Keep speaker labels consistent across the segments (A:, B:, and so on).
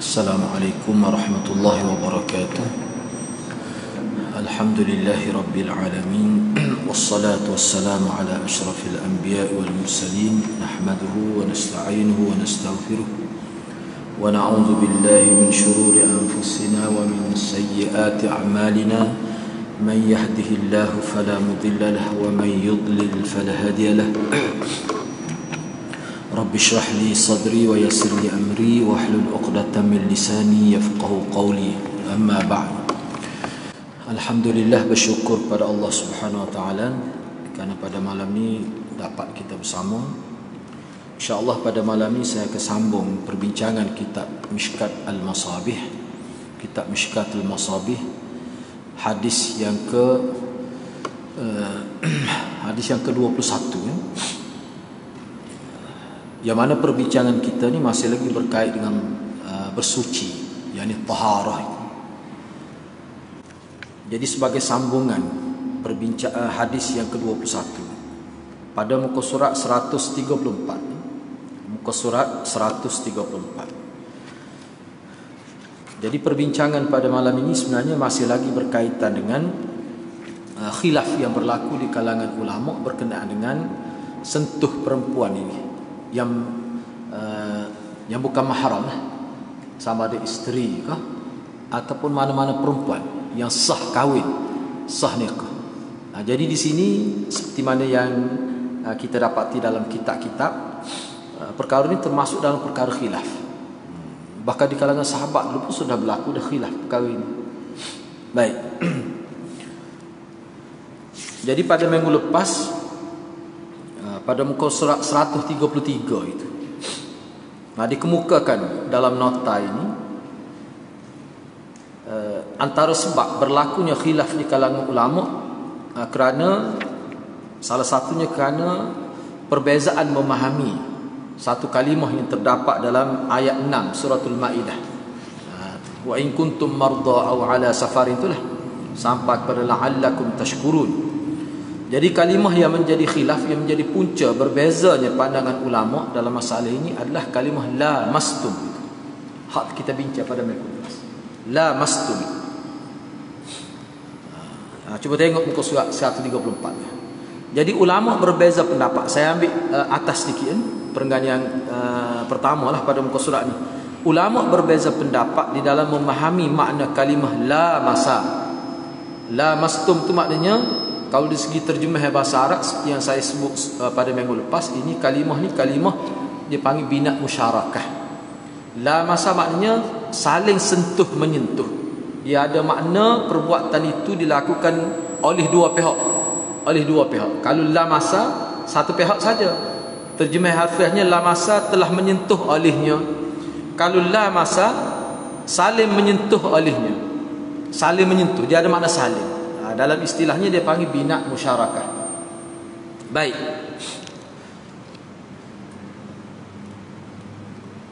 A: Assalamualaikum warahmatullahi wabarakatuh. Alhamdulillahi rabbil alamin. Wassalatu wassalamu ala ashrafil anbiya'i wal mursalin. Nahmaduhu wa nasta'inuhu wa nastaghfiruh. Wa na'udzu billahi min shururi anfusina wa min sayyiati a'malina. Man yahdihillahu fala mudilla lahu wa man yudlil fala hadiya lahu. Rabbi shrah li sadri wa yassir li amri wa hlul 'uqdatam min lisani yafqahu qawli. Amma ba'd. Alhamdulillah, bersyukur pada Allah Subhanahu wa taala kerana pada malam ni dapat kita bersama. Insya-Allah pada malam ni saya akan sambung perbincangan kitab Mishkat Al-Masabih. Kitab Mishkat Al-Masabih, hadis yang ke-21 ya. Yang mana perbincangan kita ni masih lagi berkait dengan bersuci, yakni taharah. Jadi sebagai sambungan perbincangan hadis yang ke-21 pada muka surat 134. Muka surat 134. Jadi perbincangan pada malam ini sebenarnya masih lagi berkaitan dengan khilaf yang berlaku di kalangan ulama berkenaan dengan sentuh perempuan ini yang bukan mahram, sama ada isteri kah ataupun mana-mana perempuan yang sah kahwin, sah nikah. Jadi di sini seperti mana yang kita dapati dalam kitab-kitab, perkara ini termasuk dalam perkara khilaf. Bahkan di kalangan sahabat dulu pun sudah berlaku dah khilaf perkara ini. Baik. Jadi pada minggu lepas, pada muka surat 133 itu dikemukakan dalam nota ini antara sebab berlakunya khilaf di kalangan ulama kerana salah satunya kerana perbezaan memahami satu kalimah yang terdapat dalam ayat 6 suratul Maidah. Wa in kuntum marda aw ala safarin, itulah sampai kepada la'allakum tashkurun. Jadi kalimah yang menjadi khilaf, yang menjadi punca berbezanya pandangan ulama dalam masalah ini adalah kalimah la mastum. Hak kita bincang pada minggu lepas. La mastum. Cuba tengok muka surat 134. Jadi ulama berbeza pendapat. Saya ambil atas sedikit perenggan yang pertama lah pada muka surat ni. Ulama berbeza pendapat di dalam memahami makna kalimah la masa. La mastum tu maknanya, kalau dari segi terjemah bahasa Arab yang saya sebut pada minggu lepas, ini kalimah dia panggil bina musyarakah. La masa maknanya saling sentuh menyentuh. Dia ada makna perbuatan itu dilakukan oleh dua pihak. Oleh dua pihak. Kalau la masa satu pihak saja, terjemah harfiahnya la masa telah menyentuh olehnya. Kalau la masa saling menyentuh olehnya. Saling menyentuh, dia ada makna saling. Dalam istilahnya dia panggil bina musyarakah. Baik.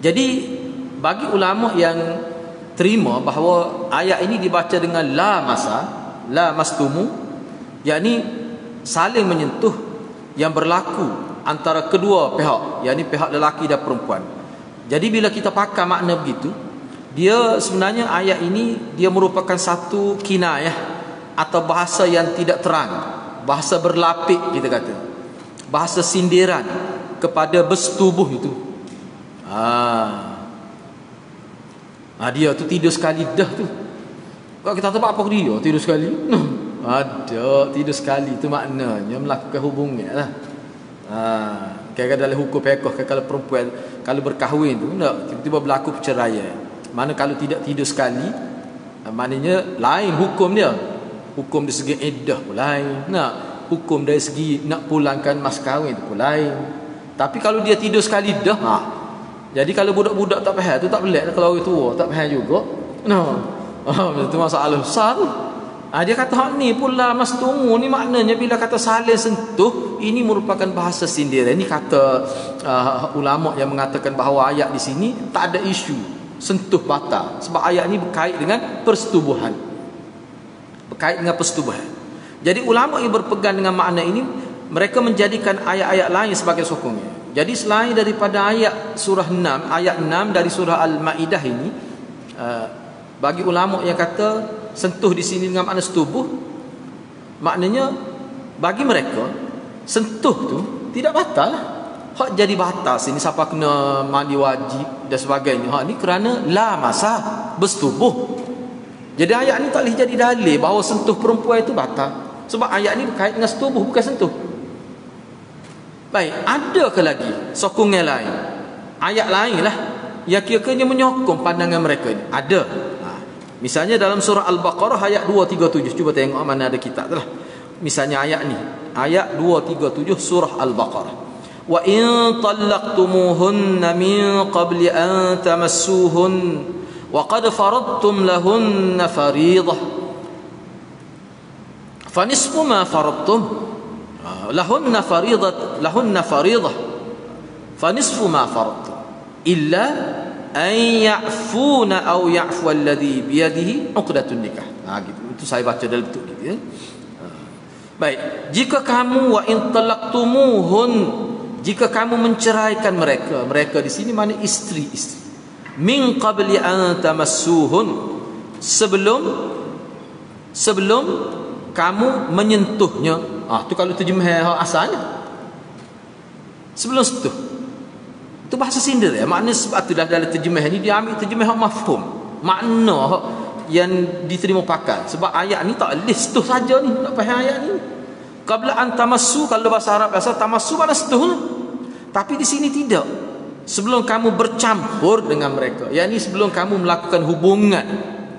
A: Jadi bagi ulama yang terima bahawa ayat ini dibaca dengan la masa, la mastumu, yakni saling menyentuh yang berlaku antara kedua pihak, yakni pihak lelaki dan perempuan. Jadi bila kita pakai makna begitu, dia sebenarnya ayat ini dia merupakan satu kinayah atau bahasa yang tidak terang, bahasa berlapik kita kata, bahasa sindiran kepada bersetubuh itu. Dia tu tidur sekali dah tu. Kalau kita tahu apa dia tidur sekali, ada tidur sekali tu maknanya melakukan hubungan lah. Kadang-kadang dalam hukum fiqh, kalau perempuan kalau berkahwin tu tiba-tiba berlaku perceraian, mana kalau tidak tidur sekali, maknanya lain hukum dia. Hukum dari segi iddah pun lain. Hukum dari segi nak pulangkan mas kahwin pun lain. Tapi kalau dia tidur sekali dah, jadi kalau budak-budak tak faham tu tak pelik. Kalau orang tua tak faham juga. Itu masalah besar tu. Dia kata hak ni pula mas tumu ni maknanya bila kata saling sentuh, ini merupakan bahasa sindiran. Ini kata ulama yang mengatakan bahawa ayat di sini tak ada isu sentuh batal, sebab ayat ni berkait dengan persetubuhan. Berkait dengan persetubuhan. Jadi ulama yang berpegang dengan makna ini, mereka menjadikan ayat-ayat lain sebagai sokongan. Jadi selain daripada ayat surah 6, ayat 6 dari surah Al-Maidah ini, Bagi ulama yang kata sentuh di sini dengan makna setubuh, maknanya bagi mereka sentuh tu tidak batal lah. Hak jadi batal sini siapa kena mandi wajib dan sebagainya. Hak ni kerana la masa bersetubuh. Jadi ayat ni tak boleh jadi dalil bahawa sentuh perempuan itu batal. Sebab ayat ni berkait dengan setubuh, bukan sentuh. Baik, adakah lagi sokongan lain? Ayat lain lah yang kira-kiranya menyokong pandangan mereka ni. Ada. Misalnya dalam surah Al-Baqarah ayat 237. Cuba tengok mana ada kitab tu lah. Misalnya ayat ni. Ayat 237 surah Al-Baqarah. Wa in talaqtumuhunna min qabli an tamassuhun wa qad faradtum lahunna fariidah fa nisfu ma faradtum lahunna fariidah fa nisfu ma faradtum illa an ya'funa aw ya'fu alladhi bi yadihi 'uqdatun nikah. Gitu. Itu saya baca dalam bentuk gitu ya. Baik, jika kamu wa in talaqtumuhun, jika kamu menceraikan mereka di sini mana isteri-isteri, min qabli an tamassuhun, sebelum kamu menyentuhnya. Tu kalau terjemah asalnya sebelum sentuh. Itu bahasa sindir ya. Maknanya sebab tu dalam terjemah ni dia ambil terjemah mafhum, makna yang diterima pakai. Sebab ayat ni tak list tu saja ni, tak faham ayat ni. Qabla an tamassu, kalau bahasa Arab biasa tamassu mana sentuh lah. Tapi di sini tidak. Sebelum kamu bercampur dengan mereka, yakni sebelum kamu melakukan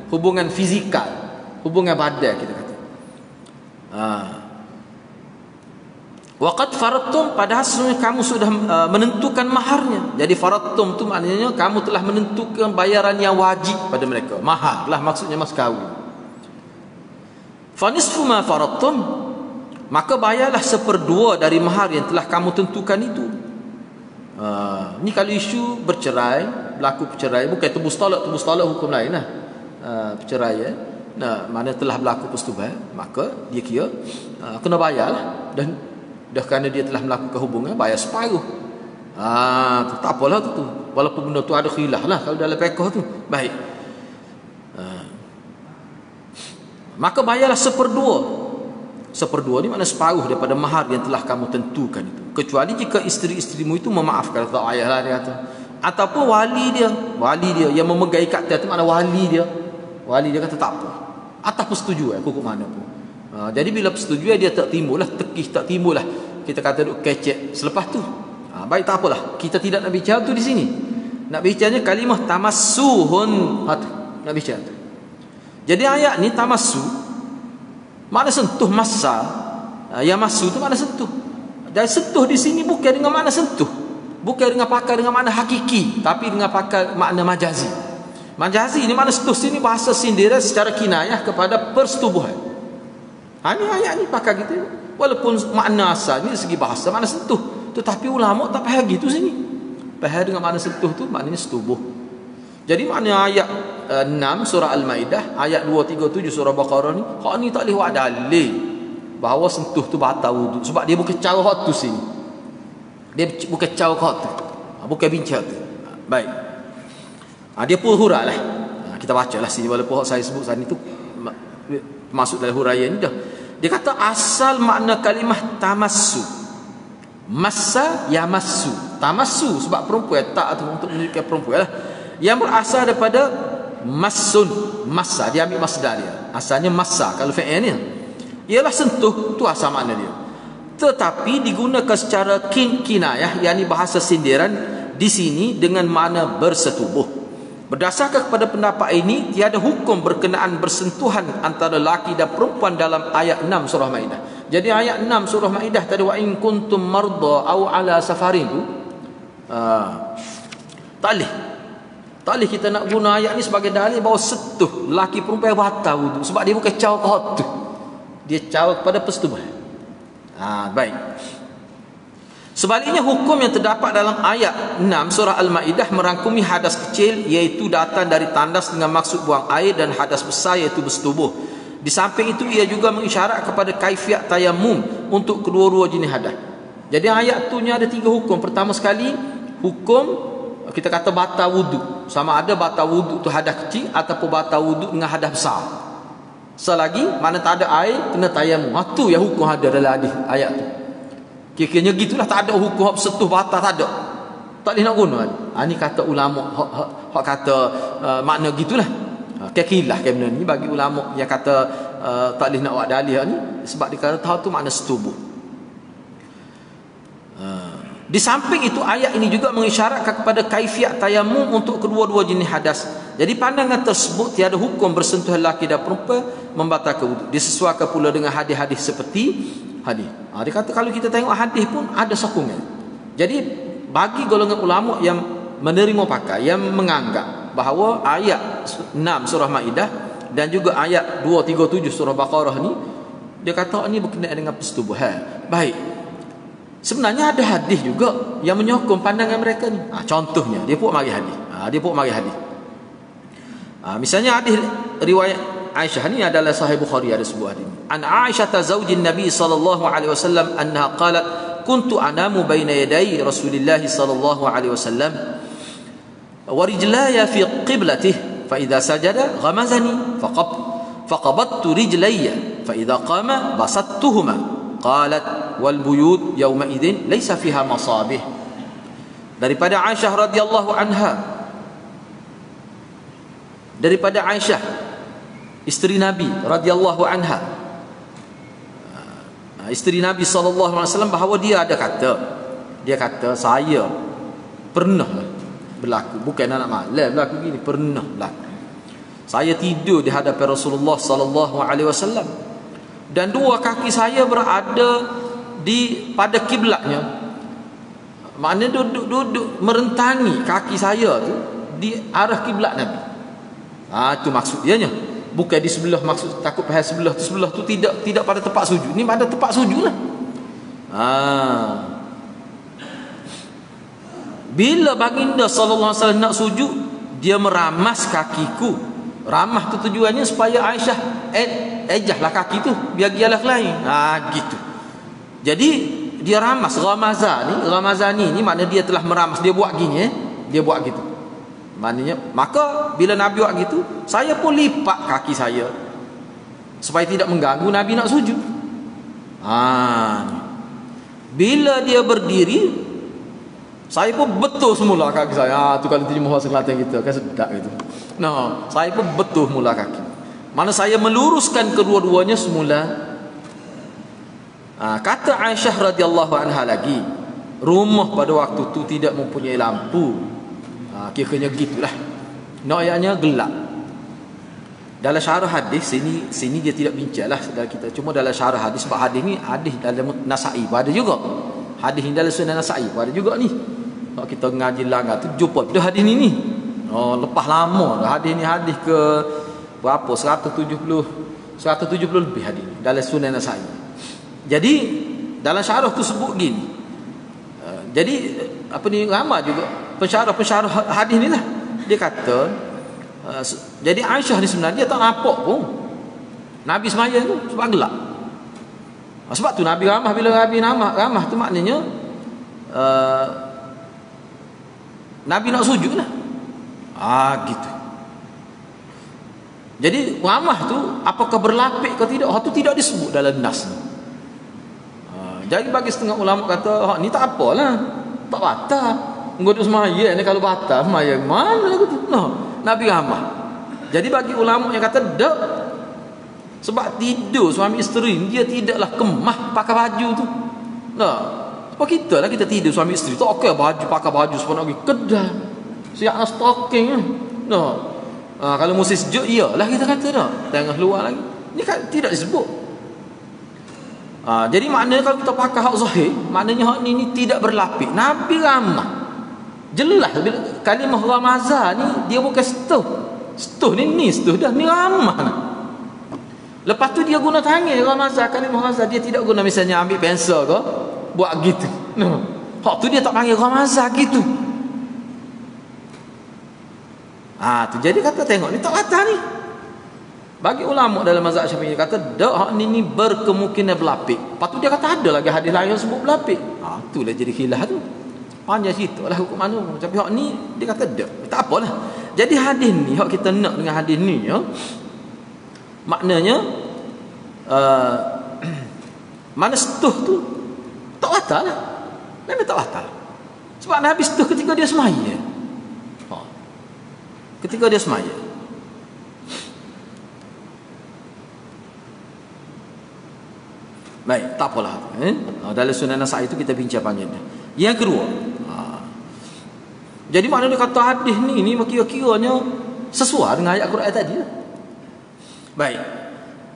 A: hubungan fizikal, hubungan badan kita kata. Waqad faradtum, padahal sebenarnya kamu sudah menentukan maharnya. Jadi faradtum tu maknanya kamu telah menentukan bayaran yang wajib pada mereka. Mahar lah maksudnya mas kawin. Fa nisfu ma faradtum, maka bayarlah 1/2 dari mahar yang telah kamu tentukan itu. Ni kalau isu berlaku perceraian, bukan tebus talak hukum lain lah. Perceraian, mana telah berlaku persetubuhan, maka dia kira kena bayar lah. Dan dah kerana dia telah melakukan hubungan, bayar separuh. Tak apalah tu. Walaupun benda tu ada khilaf lah kalau dalam fiqh tu. Baik. Maka bayarlah 1/2. 1/2 ni makna separuh daripada mahar yang telah kamu tentukan itu. Kecuali jika isteri-isterimu itu memaafkan, tak payahlah dia kata. Ataupun wali dia yang memegang ikatan itu, makna wali dia kata tak apa. Atas persetujuan hukum mana pun. Jadi bila persetujuan dia tak timbul lah, kita kata duk kecek selepas tu. Baik, tak apalah. Kita tidak nak bicara tu di sini. Nak bicaranya kalimah tamassuhun. Nak bicara tu. Jadi ayat ni tamassu makna sentuh massa. Yang massu tu makna sentuh. Dan sentuh di sini bukan dengan makna sentuh. Bukan dengan pakai dengan makna hakiki, tapi dengan pakai makna majazi. Majazi ni makna sentuh sini bahasa sindiran secara kinayah kepada persetubuhan. Ni ayat ni pakai gitu. Walaupun makna asal ni segi bahasa makna sentuh, tetapi ulama tak faham gitu sini. Faham dengan makna sentuh tu maknanya setubuh. Jadi makna ayat 6 surah Al-Maidah, ayat 237 surah Baqarah ni, hak ni tak boleh buat dalil bahawa sentuh tu batal wuduk, sebab dia bukan cara hak tu sini. Dia bukan cara hak tu. Bukan bincang tu. Baik. Dia pun hurailah. Kita bacalah sini walaupun hak saya sebut tadi tu masuk dalam huraian ni dah. Dia kata asal makna kalimah tamassu. Massa yamassu. Tamassu sebab perempuan tak tu untuk menunjukkan perempuan lah. Yang berasal daripada massun, massa, dia ambil masdar dia. Asalnya massa kalau fi'il ni. Ialah sentuh, tu asal makna dia. Tetapi digunakan secara kinayah, yakni bahasa sindiran di sini dengan makna bersetubuh. Berdasarkan kepada pendapat ini, tiada hukum berkenaan bersentuhan antara lelaki dan perempuan dalam ayat 6 surah Maidah. Jadi ayat 6 surah Maidah tadi, wa in kuntum marda aw ala safarin tu, tak boleh kita nak guna ayat ni sebagai dalil bahawa sentuh lelaki perempuan batal wudu, sebab dia bukan cara ke tu. Dia cara kepada persetubuhan. Baik. Sebaliknya hukum yang terdapat dalam ayat 6 surah Al-Maidah merangkumi hadas kecil, iaitu datang dari tandas dengan maksud buang air, dan hadas besar iaitu bersetubuh. Di samping itu ia juga mengisyarat kepada kaifiat tayamum untuk kedua-dua jenis hadas. Jadi ayat tu nya ada 3 hukum. Pertama sekali hukum kita kata batal wudu. sama ada batal wuduk tu hadas kecil ataupun batal wuduk dengan hadas besar. Selagi mana tak ada air kena tayamum. Tu yang hukum ada dalam hadis ayat tu. Kira-kiranya gitulah, tak ada hukum hak sentuh batal, tak ada. Tak boleh nak guna. Ni kata ulama hak kata makna gitulah. Kekilah ke benda ni bagi ulama yang kata tak boleh nak buat dalih ni sebab dia kata tahu tu makna setubuh. Di samping itu ayat ini juga mengisyaratkan kepada kaifiat tayamum untuk kedua-dua jenis hadas. Jadi pandangan tersebut tiada hukum bersentuhan lelaki dan perempuan membatalkan wuduk. Disesuaikan pula dengan hadis-hadis seperti hadis. Dia kata kalau kita tengok hadis pun ada sokongan. Jadi bagi golongan ulama yang menerima pakai, yang menganggap bahawa ayat 6 surah Maidah dan juga ayat 237 surah Baqarah ni, dia kata ini berkenaan dengan persetubuhan. Baik. Sebenarnya ada hadis juga yang menyokong pandangan mereka ni. Contohnya dia pun mari hadis. Misalnya hadis riwayat Aisyah ni adalah Sahih Bukhari, ada sebuah hadis. An Aisyah zaujin Nabi sallallahu alaihi wasallam annaha qalat kuntu anamu baina yaday Rasulillah sallallahu alaihi wasallam wa rijlaya fi qiblatihi fa idza sajada ghamazani faqabattu rijlayya fa idza qama basattuhuma. Qalat wal buyut yawma idzin laysa fiha masabih. Daripada Aisyah radhiyallahu anha, daripada Aisyah isteri Nabi radhiyallahu anha, isteri Nabi sallallahu alaihi wasallam, bahawa dia kata saya pernah berlaku, bukan anak malam berlaku gini, pernah berlaku saya tidur di hadapan Rasulullah sallallahu alaihi wasallam dan dua kaki saya berada pada kiblatnya. Maknanya duduk merentangi kaki saya tu di arah kiblat Nabi. Itu maksud dia nya. Bukan di sebelah, maksud takut faham sebelah tu tidak pada tempat sujud. Ni pada tempat sujud lah. Bila baginda sallallahu alaihi wasallam nak sujud, dia meramas kakiku. Ramah tu tujuannya supaya Aisyah ejahlah kaki tu biar gialah lain. Gitu. Jadi dia ramas Ramazani ni makna dia telah meramas, dia buat gini dia buat gitu. Maknanya maka bila Nabi buat gitu, saya pun lipat kaki saya supaya tidak mengganggu Nabi nak sujud. Bila dia berdiri, saya pun betul semula kaki saya. Tu kalau terjemah bahasa Kelantan kita kan sedap gitu. Saya pun betul mula kaki. Mana saya meluruskan kedua-duanya semula. Kata Aisyah radhiyallahu anha lagi, rumah pada waktu tu tidak mempunyai lampu. Kira-kira gitulah. Ayatnya gelap. Dalam syarah hadis sini dia tidak bincanglah saudara kita. Cuma dalam syarah hadis, sebab hadis ni hadis dalam Nasa'i pun ada juga. Hadis ni dalam Sunan Nasa'i pun ada juga ni. Kalau kita ngaji langgar tu jumpa dah hadis ni. Lepas lama dah hadis ni, hadis ke berapa 170 lebih hadis ni dalam Sunan Nasa'i. Jadi dalam syarah tu sebut gini. Jadi ramai juga pensyarah hadis ni lah. Dia kata jadi Aisyah ni sebenarnya dia tak nampak pun Nabi semaya tu sebab gelap. Sebab tu Nabi ramah. Bila Nabi ramah tu maknanya Nabi nak sujud lah. Gitu. Jadi ramah tu apakah berlapik ke tidak, tu tidak disebut dalam nas ni. Jadi bagi setengah ulama kata ni tak apalah, tak batal. Nggodok semaya ni, kalau batal semaya mana aku tu. Nabi ramah. Jadi bagi ulama yang kata dak, sebab tidur suami isteri dia tidaklah kemah pakai baju tu. Sebab kita lah, kita tidur suami isteri tak okey baju, pakai baju sebab nak pergi kedai siap nak stocking kalau musim sejuk iyalah kita kata tengah luar lagi. Ni kan tidak disebut. Jadi maknanya kalau kita pakai hak zahir, maknanya hak ni tidak berlapik. Nabi ramah. Jelas bila kalimah Ramazan ni dia bukan setuh ni setuh dah, ni ramah ni. Lepas tu dia guna tangan Ramazan, kalimah Ramazan, dia tidak guna misalnya ambil pensel ke buat gitu. Hak tu dia tak panggil Ramazan gitu. Tu jadi kata tengok ni tak batal ni. Bagi ulama dalam mazhab Syafi'i kata dak, hak ni berkemungkinan berlapik. Lepas tu dia kata ada lagi hadis lain yang sebut berlapik. Itulah jadi khilaf tu. Panjang cerita lah hukum mana. Tapi hak ni dia kata dak. Tak apalah. Jadi hadis ni, hak kita nak dengan hadis ni ya, maknanya mana setuh tu tak batal lah. Memang tak batal. Sebab Nabi setuh ketika dia semaya. Ketika dia semaya. Baik, tak apalah. Dalam Sunan Nasa'i itu kita bincang panjang. Yang kedua, jadi makna dia kata hadis ni kira-kiranya sesuai dengan ayat Quran tadi. Baik.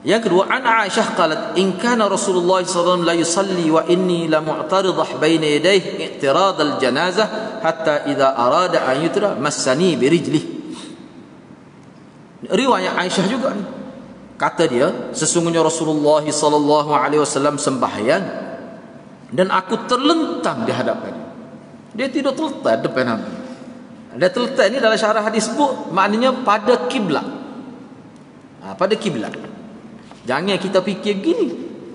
A: Yang kedua, an Aisyah qalat in kana Rasulullah sallallahu alaihi wasallam la yusalli wa inni la mu'taridah baina yadayhi i'tirad al-janazah hatta idza arada an yutra massani bi rijlihi. Riwayat Aisyah juga ni. Kata dia, sesungguhnya Rasulullah sallallahu alaihi wasallam sembahyang dan aku terlentang di hadapan dia. Dia tidak terletak depan Nabi. Dia terletak ni dalam syarah hadis sebut maknanya pada kiblat. Pada kiblat. Jangan kita fikir gini.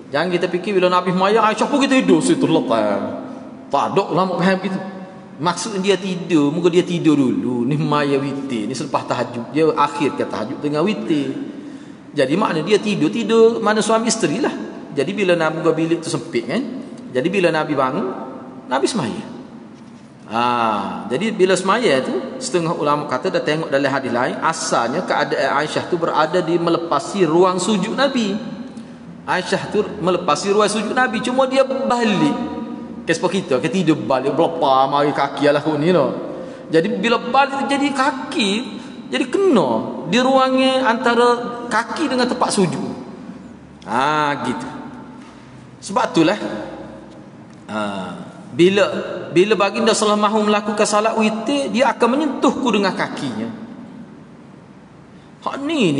A: Jangan kita fikir bila Nabi maya Aisyah pun kita tidur situ terletak. Tak ada ulama faham gitu. Maksud dia tidur, muka dia tidur dulu. Ni maya witir, ni selepas tahajud. Dia akhir ke tahajud tengah witir. Jadi makna dia tidur mana suami isteri lah. Jadi bila Nabi buka bilik tu sempit kan. Jadi bila Nabi bangun, Nabi semaya. Jadi bila semaya tu, setengah ulama kata dah tengok dalam hadis lain, asalnya keadaan Aisyah tu berada di melepasi ruang sujud Nabi. Aisyah tu melepasi ruang sujud Nabi, cuma dia balik. Seperti kita, kita tidur balik berapa mari kaki lah ni no. Jadi bila balik jadi kaki, jadi kena di ruangnya antara kaki dengan tempat sujud. Gitu. Sebab itulah bila baginda sallallahu alaihi wasallam melakukan salat witir, dia akan menyentuhku dengan kakinya. Hak ni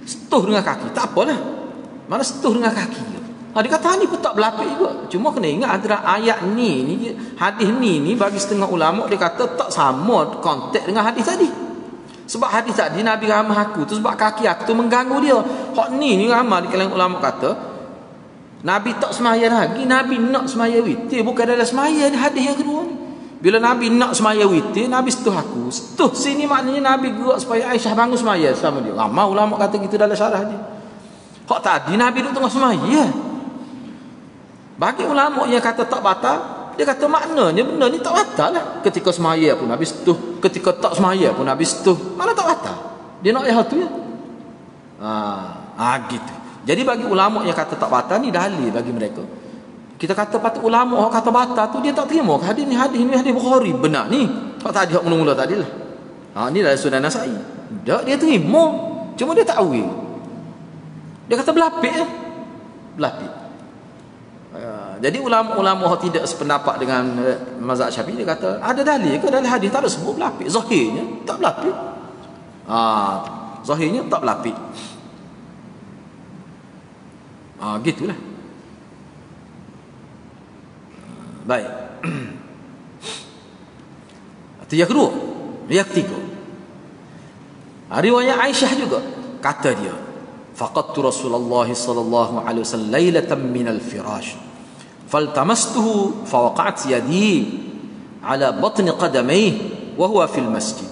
A: setuh dengan kaki, tak apalah. Mana setuh dengan kaki. Dia kata ni pun tak berlapik juga. Cuma kena ingat antara ayat ni hadis ni bagi setengah ulama dia kata tak sama konteks dengan hadis tadi. Sebab hadis tadi Nabi ramah aku tu sebab kaki aku tu mengganggu dia. Hak ni ramah di kalangan ulama kata Nabi tak semaya lagi, Nabi nak semaya witir, bukan dalam semaya ni hadis yang kedua ni. Bila Nabi nak semaya witir, Nabi setuh aku. Setuh sini maknanya Nabi gerak supaya Aisyah bangun semaya sama dia. Ramai ulama kata gitu dalam syarah dia. Hak tadi Nabi duduk tengah semaya. Bagi ulama yang kata tak batal, dia kata maknanya benda ni tak batal lah. Ketika semaya pun Nabi setuh, ketika tak semaya pun Nabi setuh. Mana tak batal? Dia nak yang tu ya. Gitu. Jadi bagi ulama yang kata tak batal ni dalil bagi mereka. Kita kata patut ulama orang kata batal tu dia tak terima hadis ni hadis Bukhari benar ni. Hak tadi hak mula-mula tadilah. Ni dalam Sunan Nasa'i. Dia terima, cuma dia tak awil. Dia kata berlapik ya. Berlapik. Jadi ulama-ulama tidak sependapat dengan mazhab Syafi'i, dia kata ada dalil ke dalam hadis tak ada sebut berlapik. Zahirnya tak berlapik. Zahirnya tak berlapik. Gitulah. Baik. Itu yang kedua. Yang ketiga, riwayat Aisyah juga kata dia, faqadtu Rasulullah sallallahu alaihi wasallam lailatan min al-firash faltamastuhu fawaqa'at yadi ala batni qadamayhi wa huwa fil masjid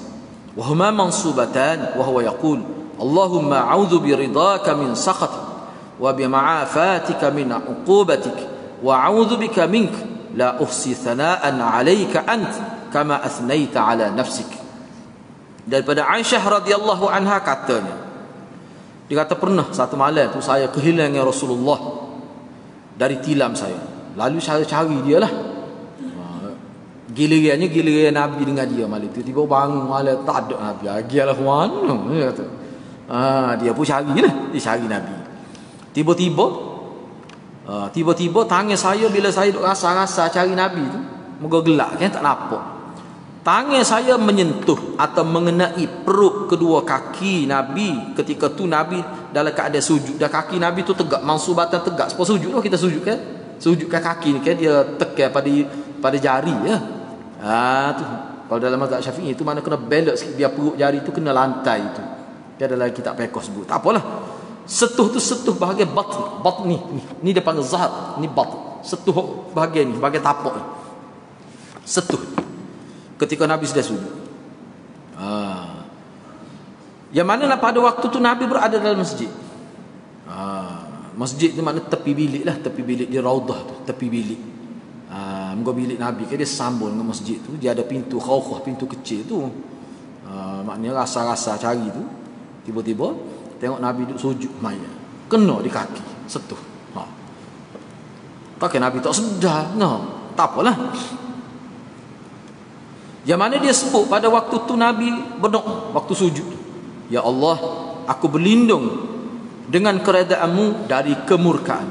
A: wa huma mansubatan wa huwa yaqul Allahumma a'udzu biridaka min sakhatik wa bima'afatika min 'uqubatik wa a'udzu bika mink la uhsi thana'an 'alayka ant kama athnaita 'ala nafsik. Daripada Aisyah radhiyallahu anha katanya, dia kata pernah satu malam tu saya kehilangan Rasulullah dari tilam saya. Lalu saya cari dia lah. Giliran Nabi dengan dia malam tu. Tiba bangun malam tak ada Nabi. Agialah mana dia kata. Dia pun cari lah, dia cari Nabi. Tiba-tiba tangan saya bila saya duk rasa-rasa cari Nabi tu, moga gelak kan tak nampak. Tangan saya menyentuh atau mengenai perut kedua kaki Nabi. Ketika tu Nabi dalam keadaan sujud. Dan kaki Nabi tu tegak, mansubatan tegak. Sebab sujud tu kita sujud kan? Sujudkan kaki ni kan dia tekan pada jari ya. Tu. Kalau dalam mazhab Syafi'i itu mana kena belok sikit biar perut jari tu kena lantai tu. Dia dalam kitab fiqh sebut. Tak apalah. Setuh tu setuh bahagian batni. Ni dia panggil zahab, ni bat. Setuh bahagian ni, bahagian tapak ni. Setuh. Ketika Nabi sudah sujud. Yang mana pada waktu tu Nabi berada dalam masjid. Masjid tu makna tepi bilik lah, tepi bilik di Raudah tu, tepi bilik. Muka bilik Nabi, dia sambung dengan masjid tu, dia ada pintu khawkhah, pintu kecil tu. Maknanya rasa-rasa cari tu, tiba-tiba tengok Nabi duduk sujud maya, kena di kaki, sentuh. Takkan Nabi tak sedar, tak apalah. Yang mana dia sebut pada waktu tu Nabi berdoa waktu sujud, ya Allah, aku berlindung dengan keredaanmu dari kemurkaan,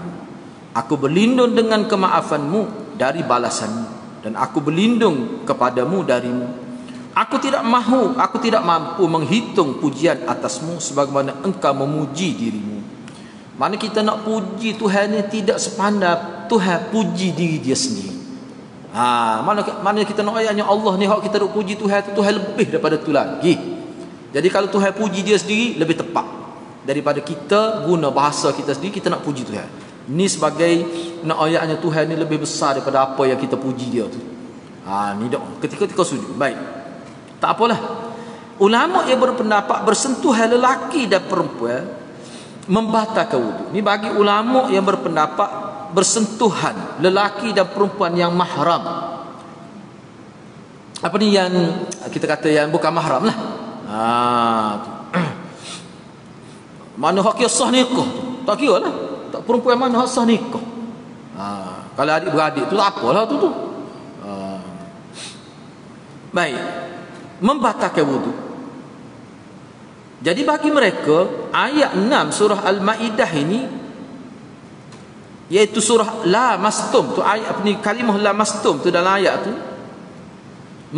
A: aku berlindung dengan kemaafanmu dari balasanmu, dan aku berlindung kepadamu darimu. Aku tidak mampu menghitung pujian atasmu sebagaimana engkau memuji dirimu. Mana kita nak puji Tuhan ni tidak sepandai Tuhan puji diri dia sendiri. Mana kita nak ayatnya Allah ni, hak kita nak puji Tuhan tu, Tuhan lebih daripada tu lagi. Jadi kalau Tuhan puji dia sendiri lebih tepat daripada kita guna bahasa kita sendiri kita nak puji Tuhan. Ni sebagai nak ayatnya Tuhan ni lebih besar daripada apa yang kita puji dia tu. Ni dak ketika sujud. Baik. Tak apalah. Ulama yang berpendapat bersentuhan lelaki dan perempuan membatalkan wudu. Ni bagi ulama yang berpendapat bersentuhan lelaki dan perempuan yang mahram. Apa ni yang kita kata yang bukan mahram lah. Mana hak kisah nikah tu? Tak kira lah. Tak perempuan mana hak sah nikah. Kalau adik-beradik tu tak apalah tu. Baik. Membatalkan wudu. Jadi bagi mereka ayat 6 surah Al-Maidah ini, iaitu surah la mastum tu, ayat ni kalimah la mastum tu dalam ayat tu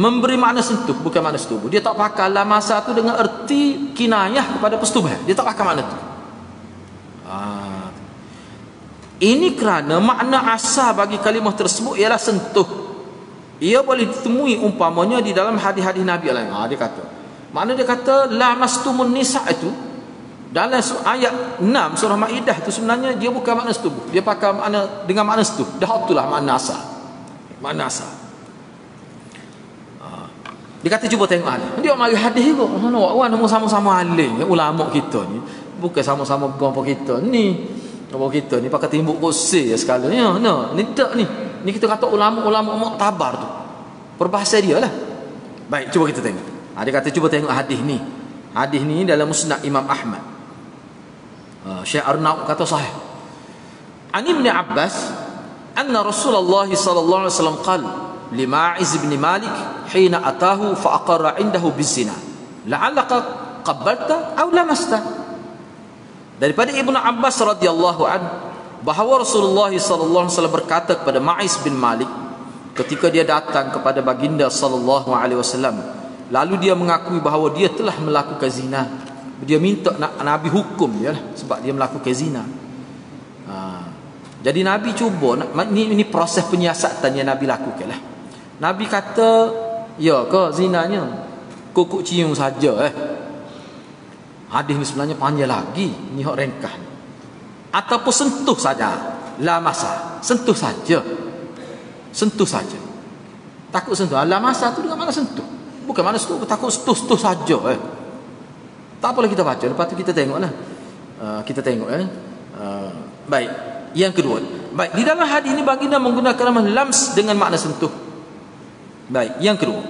A: memberi makna sentuh, bukan makna setubuh. Dia tak pakai la masa tu dengan erti kinayah kepada persetubuhan. Dia tak pakai makna tu. Ini kerana makna asal bagi kalimah tersebut ialah sentuh. Ia boleh ditemui umpamanya di dalam hadis-hadis Nabi lain. Dia kata, makna dia kata la mastumun nisa itu dalam ayat 6 surah Maidah itu sebenarnya dia bukan makna setubuh. Dia pakai makna dengan makna setubuh. Dah itulah makna asal. Makna asal. Dia kata cuba tengok hadis. Dia mari hadis juga. Orang sama-sama alim, ulama kita ni bukan sama-sama gompo kita ni. Gompo kita ni pakai timbuk kursi sekalanya. Ni tak ni. Ni kita kata ulama-ulama muktabar tu. Perbahasa dia lah. Baik, cuba kita tengok. Dia kata cuba tengok hadis ni. Hadis ni dalam Musnad Imam Ahmad. Syekh Arnaud kata sahih. An Ibn Abbas anna Rasulullah sallallahu alaihi wasallam qala li Ma'iz bin Malik hina atahu fa aqarra indahu bizina la'allaka qabbalta aw lamasta. Daripada Ibnu Abbas radhiyallahu anhu bahawa Rasulullah sallallahu alaihi wasallam berkata kepada Ma'iz bin Malik ketika dia datang kepada baginda sallallahu alaihi wasallam, lalu dia mengakui bahawa dia telah melakukan zina. Dia minta Nabi hukum dia lah sebab dia melakukan zina. Jadi Nabi cuba ini proses penyiasatan yang Nabi lakukan lah. Nabi kata, ya ke zinanya kukuk cium saja Hadis ni sebenarnya panjang lagi. Ni hak ringkas. Ataupun sentuh saja. La masa. Sentuh saja. Sentuh saja. Takut sentuh. La masa tu dengan mana sentuh? Bukan mana sentuh. Takut sentuh saja. Tak apalah kita baca. Lepas tu kita tengoklah. Kita tengok. Baik. Yang kedua. Baik. Di dalam hadis ini baginda menggunakan nama lams dengan makna sentuh. Baik. Yang kedua.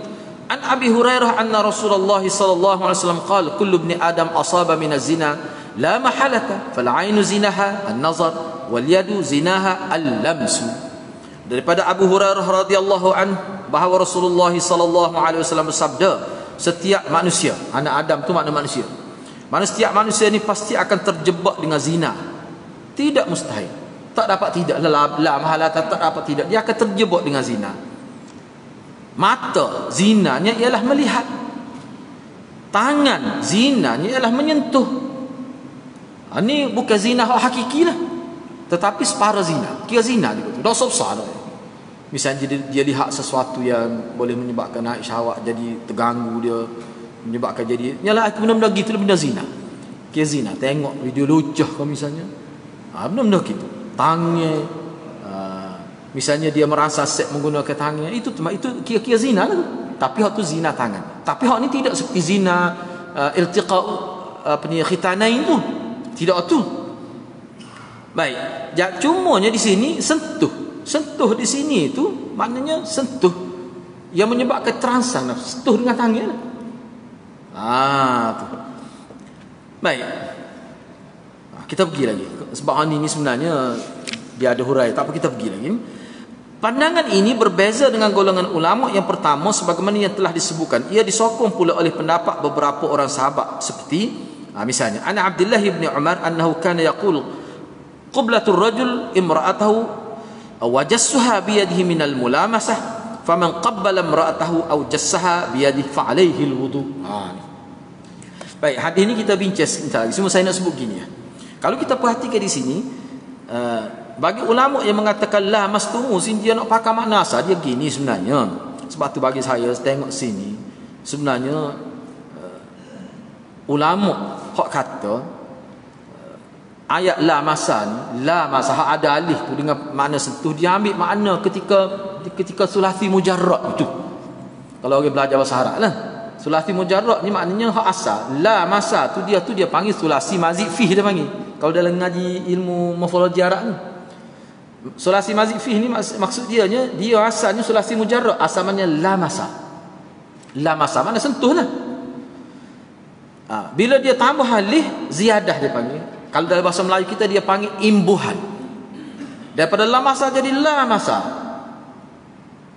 A: An Abi Hurairah anna Rasulullah sallallahu alaihi wasallam qala kullu ibni Adam asaba min az-zina la mahalata fal 'ainu zinaha an-nazar wal yadu zinaha al-lamsu. Daripada Abu Hurairah radhiyallahu anhu bahawa Rasulullah sallallahu alaihi wasallam bersabda, setiap manusia, anak Adam tu makna manusia. Setiap manusia ni pasti akan terjebak dengan zina. Tidak mustahil. Tak dapat tidak la mahalata, tak dapat tidak. Dia akan terjebak dengan zina. Mata zinanya ialah melihat. Tangan zinanya ialah menyentuh. Ini bukan zina hakiki lah, tetapi separa zina. Kira zina juga tu. Dosa besar dah. Misalnya dia lihat sesuatu yang boleh menyebabkan naik syahwat, jadi terganggu dia, menyebabkan jadi nyalah benda-benda gitu, benda zina. Kira zina. Tengok video lucah kau misalnya. Benda-benda gitu. Tangan misalnya dia merasa seks menggunakan tangannya, itu kira-kira zina lah. Tapi hak tu zina tangan. Tapi hak ni tidak seperti zina iltiqa apa ni, khitanain tu. Tidak tu. Baik. Cumanya di sini sentuh. Sentuh di sini tu maknanya sentuh yang menyebabkan terangsang nafsu. Sentuh dengan tangan. Tu. Baik. Kita pergi lagi. Sebab ini sebenarnya dia ada hurai. Tak apa, kita pergi lagi. Pandangan ini berbeza dengan golongan ulama yang pertama sebagaimana yang telah disebutkan. Ia disokong pula oleh pendapat beberapa orang sahabat seperti misalnya Ana Abdullah bin Umar annahu kana yaqul qiblatur rajul imra'atahu aw jassaha bi yadihi min al mulamasah faman qabbala imra'atahu aw jassaha bi yadihi fa alayhi al wudu. Baik, hadis ini kita bincang sebentar lagi. Cuma saya nak sebut gini ya. Kalau kita perhatikan di sini, bagi ulama yang mengatakan la mastumu, sini dia nak pakai makna asal dia gini sebenarnya. Sebab tu bagi saya tengok sini sebenarnya ulama hak kata ayat la masa ni, la masa hak ada alih tu dengan makna sentuh, dia ambil makna ketika sulasi mujarrad itu. Kalau orang belajar bahasa Arab lah, sulasi mujarrad ni maknanya hak asal. La masa tu dia panggil sulasi mazid fih, dia panggil. Kalau dalam ngaji ilmu morfologi Arab ni, sulasi mazid fih ni maksud dia asalnya sulasi mujarrad, asalnya la masa. La masa mana sentuh lah. Bila dia tambah alih ziyadah dia panggil. Kalau dalam bahasa Melayu kita dia panggil imbuhan. Daripada la masa jadi la masa.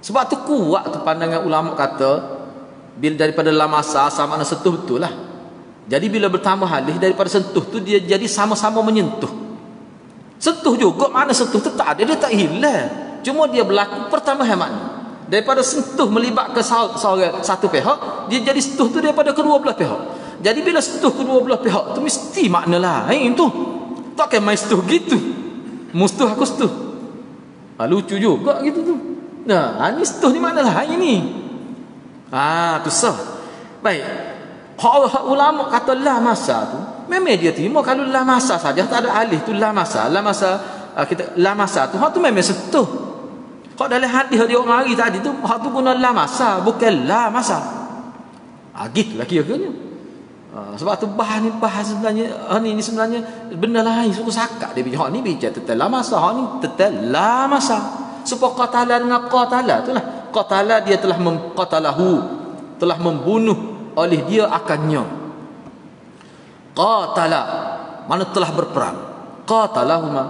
A: Sebab tu kuat tu pandangan ulama kata bila daripada la masa sama mana sentuh betul lah. Jadi bila bertambah alih daripada sentuh tu dia jadi sama-sama menyentuh. Sentuh juga mana sentuh tu tak ada, dia tak hilang. Cuma dia berlaku pertambahan makna. Daripada sentuh melibatkan satu pihak, dia jadi sentuh tu daripada kedua belah pihak. Jadi bila sentuh kedua belah pihak tu mesti makna lain tu. Tak kena main sentuh gitu. Mustuh aku sentuh. Lucu juga gitu tu. Nah, ni sentuh ni makna lain ni. Tu sah. Baik. Hak ulama kata la masa tu memang dia terima kalau la masa saja, tak ada alih tu la masa kita la masa tu hak tu memang sentuh. Hak dalam hadis dia mari tadi tu hak tu guna la masa bukan la masa. Gitulah kira-kiranya. Sebab tu bahan sebenarnya ni sebenarnya benda lain suku sakak dia hak ni bicara tentang la masa, hak ni tentang la masa. Supaya qatala dengan qatala itulah. Qatala dia telah qatalahu, telah membunuh oleh dia akannya. Qatala mana telah berperang. Qatalahuma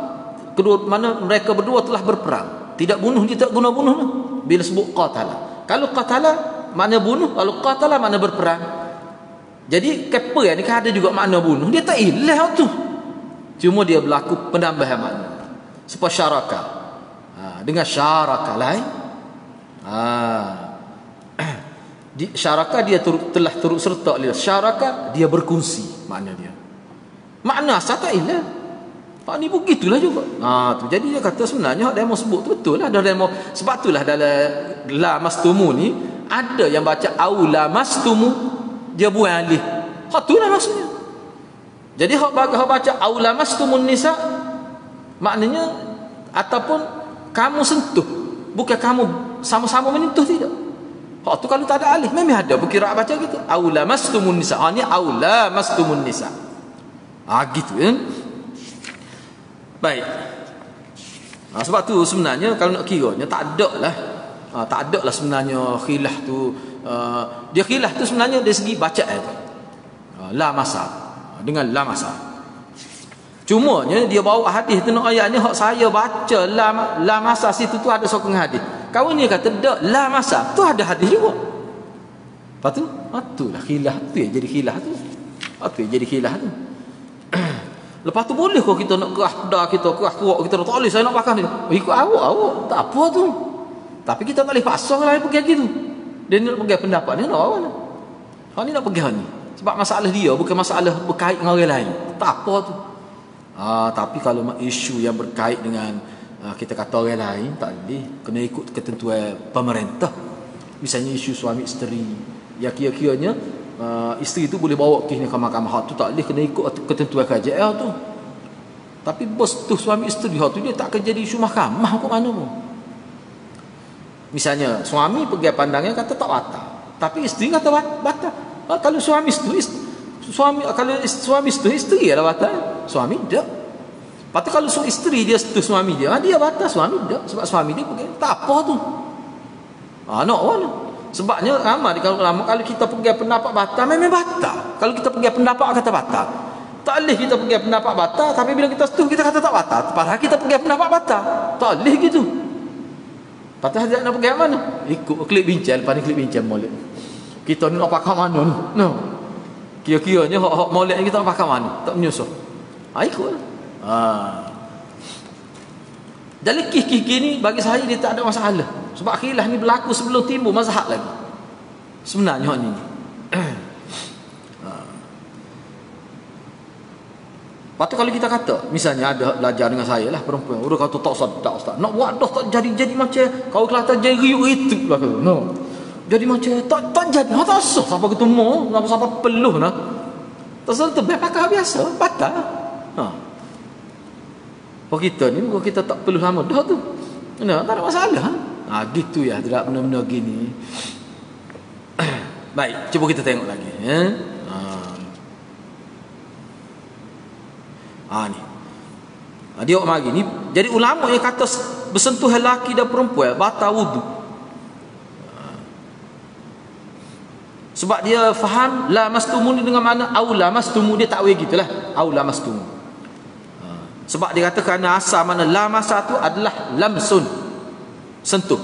A: kedua mana mereka berdua telah berperang. Tidak bunuh, dia tak guna bunuh lah. Bila sebut qatala. Kalau qatala makna bunuh, kalau qatala makna berperang. Jadi kepa ni kan ada juga makna bunuh. Dia tak ilah tu. Cuma dia berlaku penambahan makna. Seperti syaraka. Dengan syaraka lain. Di syaraka dia telah turut serta oleh syaraka, dia berkongsi makna dia. Makna asal tak ilah. Hak ni begitulah juga. Tu jadi dia kata sebenarnya hak demo sebut tu betul lah. Sebab itulah dalam la mastumu ni ada yang baca aula mastumu, dia buang alih. Hak tu lah maksudnya. Jadi hak baca aula mastumun nisa maknanya ataupun kamu sentuh, bukan kamu sama-sama menyentuh, tidak. Hak tu kalau tak ada alih memang ada berkira baca gitu. Aula mastumun nisa. Ni aula mastumun nisa. Gitu kan. Baik. Sebab tu sebenarnya kalau nak kiranya tak ada lah sebenarnya khilaf tu. Dia khilaf tu sebenarnya dari segi bacaan tu. La masa dengan la masa. Cumanya dia bawa hadis tu nak ayatnya hak saya baca la masa situ tu ada sokong hadis. Kawan ni kata dak la masa tu ada hadis juga. Lepas tu itulah khilaf tu yang jadi khilaf tu. Apa yang jadi khilaf tu? Lepas tu boleh kau kita nak kerah dah kita kerah kuat kita tak boleh saya nak pakai ni. Ikut awak tak apa tu. Tapi kita tak boleh paksa lah pergi gitu. Dia nak pergi pendapat ni nak awak ni. Hak ni nak pergi ni. Sebab masalah dia bukan masalah berkait dengan orang lain. Tak apa tu. Tapi kalau isu yang berkait dengan kita kata orang lain tak boleh, kena ikut ketentuan pemerintah. Misalnya isu suami isteri, ya kira-kiranya isteri tu boleh bawa kes ni ke mahkamah, hak tu tak boleh, kena ikut ketentuan kerajaan tu. Tapi bos tu suami isteri, hak tu dia tak akan jadi isu mahkamah ke mana pun. Misalnya suami pergi pandangnya kata tak batal, tapi isteri kata batal. Kalau suami isteri Suami, kalau suami setuh, isteri lah batal. Suami tak. Lepas tu kalau isteri dia setuh suami dia, dia batal, suami tak. Sebab suami dia pergi, tak apa tu. Nak mana? Sebabnya ramai kalau ulama, kalau kita pergi pendapat batal, memang batal. Kalau kita pergi pendapat kata batal, tak boleh kita pergi pendapat batal, tapi bila kita setuh kita kata tak batal. Padahal kita pergi pendapat batal. Tak boleh gitu. Patah dia nak pergi mana? Ikut klik bincang, lepas ni klik bincang molek. Kita ni nak pakai mana ni? No. Kira-kiranya hak molek ni kita nak pakai mana? Tak menyusuh. Ikut. Dalam kih-kih ni bagi saya dia tak ada masalah. Sebab khilaf ni berlaku sebelum timbul mazhab lagi. Sebenarnya hak ni. Lepas tu kalau kita kata, misalnya ada belajar dengan saya lah perempuan, udah kata tak sedap ustaz. Nak buat dah tak jadi macam kau kelihatan jadi riuk itu lah kata. No. Jadi macam tak jadi. Tak usah siapa ketemu, siapa peluh nah. Tak usah tu pakar biasa, patah. Kalau kita ni, kalau kita tak perlu lama dah tu. Tak ada masalah. Gitu ya, tidak benar-benar gini. Baik, cuba kita tengok lagi ya. Ni. Dia mari ni. Jadi ulama yang kata bersentuh lelaki dan perempuan batal wudu. Sebab dia faham la mastumu ni dengan makna aula mastumu, dia takwil gitulah. Aula mastumu. Sebab dia kata kerana asal mana la masa tu adalah lamsun, sentuh.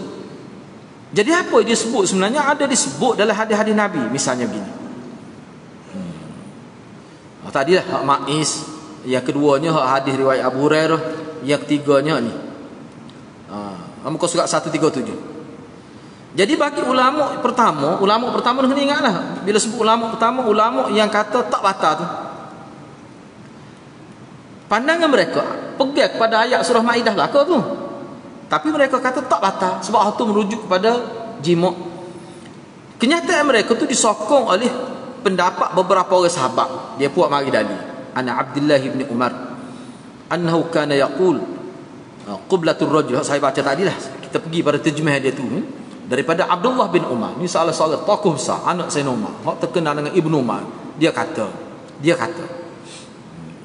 A: Jadi apa dia sebut sebenarnya ada disebut dalam hadis-hadis Nabi, misalnya begini. Tadilah hak Maiz, yang keduanya hak hadis riwayat Abu Hurairah, yang ketiganya ni. Muka surat 137. Jadi bagi ulama pertama kena ingatlah bila sebut ulama pertama, ulama yang kata tak batal tu. Pandangan mereka pegang kepada ayat surah Maidah lah tu. Tapi mereka kata tak batal sebab hal tu merujuk kepada jima'. Kenyataan mereka tu disokong oleh pendapat beberapa orang sahabat. Dia buat mari dalil. Ana Abdullah bin Umar annahu kana yaqul qiblatur rajul. Saya baca tadilah. Kita pergi pada terjemah dia tu daripada Abdullah bin Umar. Ni salah seorang tokoh besar, anak Sayyidina Umar, hak terkenal dengan Ibnu Umar. Dia kata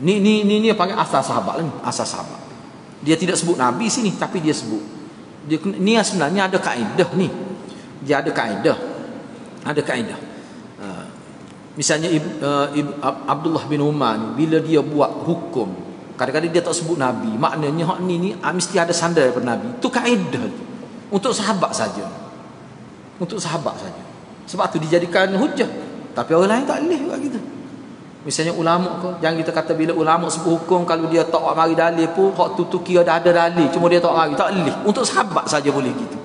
A: ni panggil asal sahabat lah ni, asal sahabat. Dia tidak sebut Nabi sini, tapi dia sebut. Ni sebenarnya ada kaedah ni. Dia ada kaedah. Misalnya Abdullah bin Umar ni bila dia buat hukum, kadang-kadang dia tak sebut Nabi, maknanya hak ni mesti ada sandar daripada Nabi. Itu kaedah tu. Untuk sahabat saja. Sebab tu dijadikan hujah. Tapi orang lain tak boleh buat gitu. Misalnya ulama ke, jangan kita kata bila ulama sebut hukum kalau dia tak mari dalil pun hak tu kira dah ada dalil, cuma dia tak mari, tak boleh. Untuk sahabat saja boleh gitu.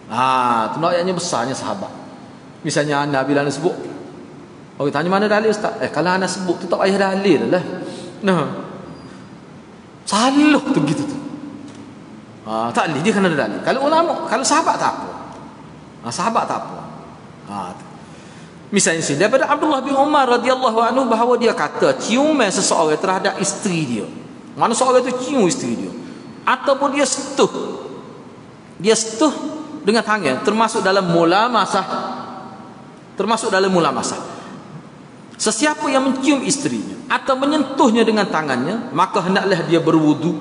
A: Tu ayatnya besarnya sahabat. Misalnya anda bila anda sebut, orang tanya mana dalil ustaz? Kalau anda sebut tu tak payah dalil lah. Salah tu gitu tu. Tak boleh, dia kena ada dalil. Kalau ulama, kalau sahabat tak apa. Sahabat tak apa. Misalnya sini daripada Abdullah bin Umar radhiyallahu anhu bahawa dia kata ciuman seseorang terhadap isteri dia. Mana seorang itu cium isteri dia ataupun dia setuh dengan tangan termasuk dalam mulamasah. Sesiapa yang mencium isterinya atau menyentuhnya dengan tangannya, maka hendaklah dia berwudu.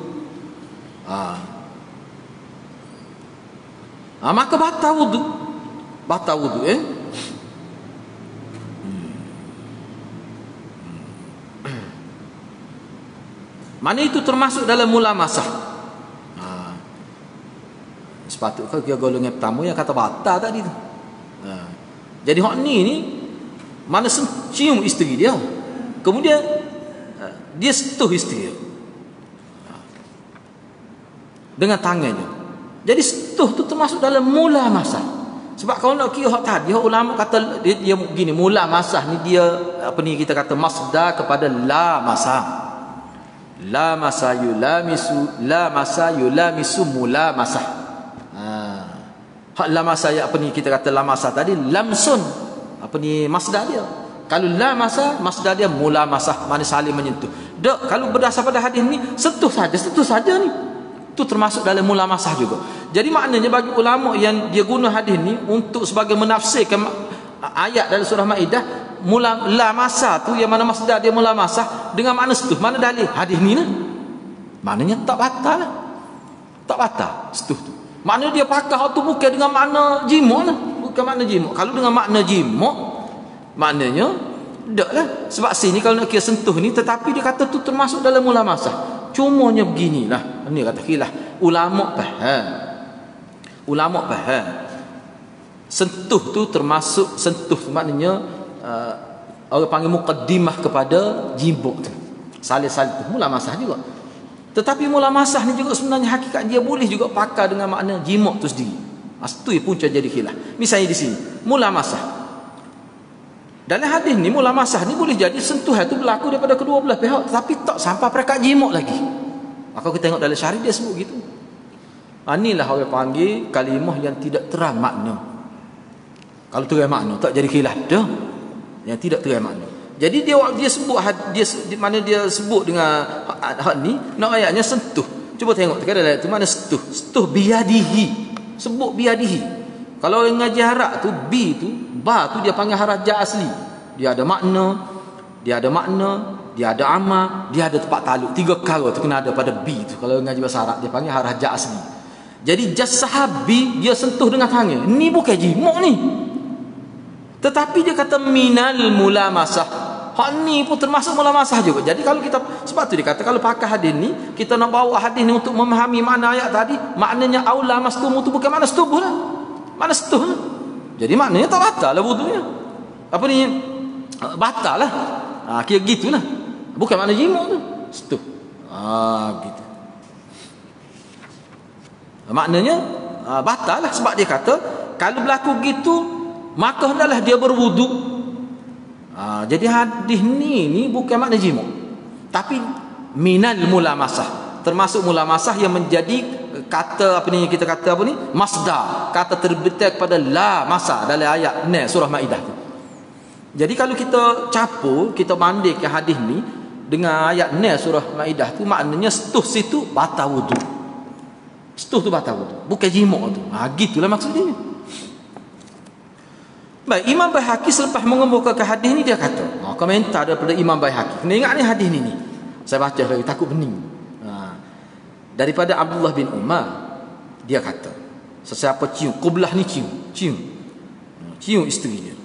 A: Maka batal wudu. Mana itu termasuk dalam mulamasah. Sepatutnya dia golongan pertama yang kata batal tadi tu. Jadi hak ni mana cium isteri dia, kemudian dia sentuh isteri dia dengan tangannya. Jadi sentuh tu termasuk dalam mulamasah. Sebab kalau nak kira hak tadi, hak ulama kata dia begini, mulamasah ni dia kita kata masdar kepada la masah. La masa yulamisu mulamasah. Hak la masa kita kata la masa tadi lamsun. Masdar dia. Kalau la masa, masdar dia mulamasah, mana saling menyentuh. Kalau berdasar pada hadis ni sentuh saja ni. Itu termasuk dalam mulamasah juga. Jadi maknanya bagi ulama yang dia guna hadis ni untuk sebagai menafsirkan ayat dalam surah Maidah, la masa tu yang mana masdar dia mula masah dengan makna setuh. Mana dalil hadis ni lah. Maknanya tak batal lah. Tak batal setuh tu. Maknanya dia pakai hal tu bukan dengan makna jimuk lah. Bukan makna jimuk. Kalau dengan makna jimuk, maknanya tak lah. Sebab sini kalau nak kira sentuh ni, tetapi dia kata tu termasuk dalam mula masah. Cumanya beginilah. Ini kata khilaf. Ulama faham. Sentuh tu termasuk sentuh tu maknanya orang panggil muqaddimah kepada jimuk tu. Salih-salih tu mula masah juga. Tetapi mula masah ni juga sebenarnya hakikat dia boleh juga pakai dengan makna jimuk tu sendiri. Itu yang punca jadi khilaf. Misalnya di sini mula masah. Dalam hadis ni mula masah ni boleh jadi sentuhan itu berlaku daripada kedua belah pihak, tapi tak sampai perekat jimuk lagi. Maka kita tengok dalam syarih dia sebut gitu. Inilah orang panggil kalimah yang tidak terang makna. Kalau terang makna tak jadi khilaf dah. Yang tidak terang makna. Jadi dia sebut dia mana dia sebut dengan hak ni nak ayatnya sentuh. Cuba tengok dalam ayat tu mana sentuh. Sentuh biadihi. Sebut biadihi. Kalau orang ngaji Arab tu bi tu ba tu dia panggil haraja asli. Dia ada makna, dia ada amal, dia ada tempat taluk. 3 perkara tu kena ada pada bi tu. Kalau ngaji bahasa Arab dia panggil haraja asli. Jadi jas sahabi dia sentuh dengan tangan. Ni bukan jimuk ni. Tetapi dia kata minal mulamasah. Hak ni pun termasuk mulamasah juga. Jadi kalau kita, sebab tu dia kata kalau pakai hadis ni, kita nak bawa hadis ni untuk memahami makna ayat tadi, maknanya aula mastumu tu bukan makna setubuh lah. Makna setuh lah. Jadi maknanya tak batal lah wudunya. Apa ni? Batal lah. Kira gitulah. Bukan makna jimuk tu. Setuh. Gitu. Maknanya batal lah. Sebab dia kata kalau berlaku gitu, maka hendaklah dia berwudu. Jadi hadis ni bukan makna jimuk, tapi minal mulamasah, termasuk mulamasah yang menjadi kata apa ni kita kata apa ni masdar, kata terbetul kepada la masa dalam ayat ni surah Maidah tu. Jadi kalau kita capur, kita bandingkan hadis ni dengan ayat ni surah Maidah tu, maknanya setuh situ batal wudu. Setuh tu batal wudu, bukan jimuk tu. Gitulah maksudnya. Baik, Imam Baihaqi selepas mengemukakan hadis ni dia kata, komentar daripada Imam Baihaqi. Kena ingat ni hadis ni. Saya baca lagi takut bening. Daripada Abdullah bin Umar, dia kata, sesiapa cium, qublah ni cium isteri dia.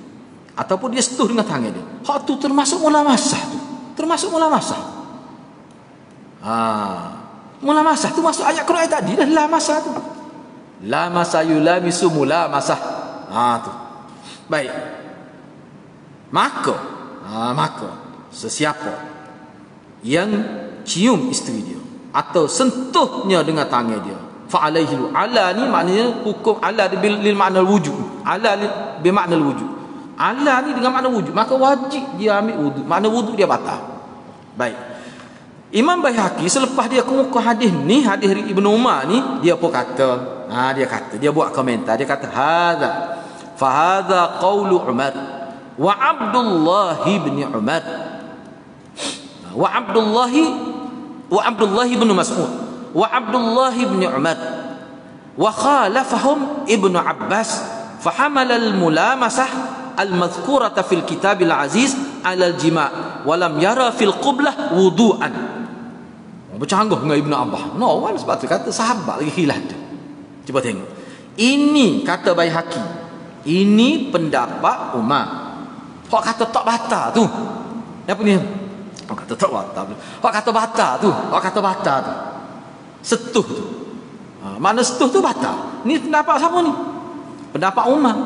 A: Ataupun dia setuh dengan tangan dia. Hak tu termasuk mulamasah tu. Termasuk mulamasah. Mulamasah tu masuk ayat Quran tadi dah la masah tu. La masa yulamisu mulamasah. Tu. Baik. Maka sesiapa yang cium isteri dia atau sentuhnya dengan tangan dia, fa alaihi ala ni maknanya hukum ala bil makna wujud. Ala bi makna wujud. Ala ni dengan makna wujud, maka wajib dia ambil wudu. Makna wudu dia batal. Baik. Imam Baihaqi selepas dia kemuka hadis ni, hadis Ibnu Umar ni, dia pun kata, dia buat komentar, dia kata fahadha qawlu Umar wa Abdullah bin Umar wa Abdullah bin Mas'ud wa Abdullah bin Umar wa khalafahum Ibnu Abbas fahamala al-mulamasah al-madhkurata fil kitabil aziz ala al-jima' wa lam yara fil qublah wudu'an. Bercanggah dengan Ibnu Abbas. Sebab tu kata sahabat lagi khilaf tu. Cuba tengok. Ini kata Baihaqi. Ini pendapat Umar. Hak kata tak batal tu. Apa ni? Hak kata tak batal. Hak kata batal tu. Setuh tu. Mana setuh tu batal. Ni pendapat siapa ni? Pendapat Umar.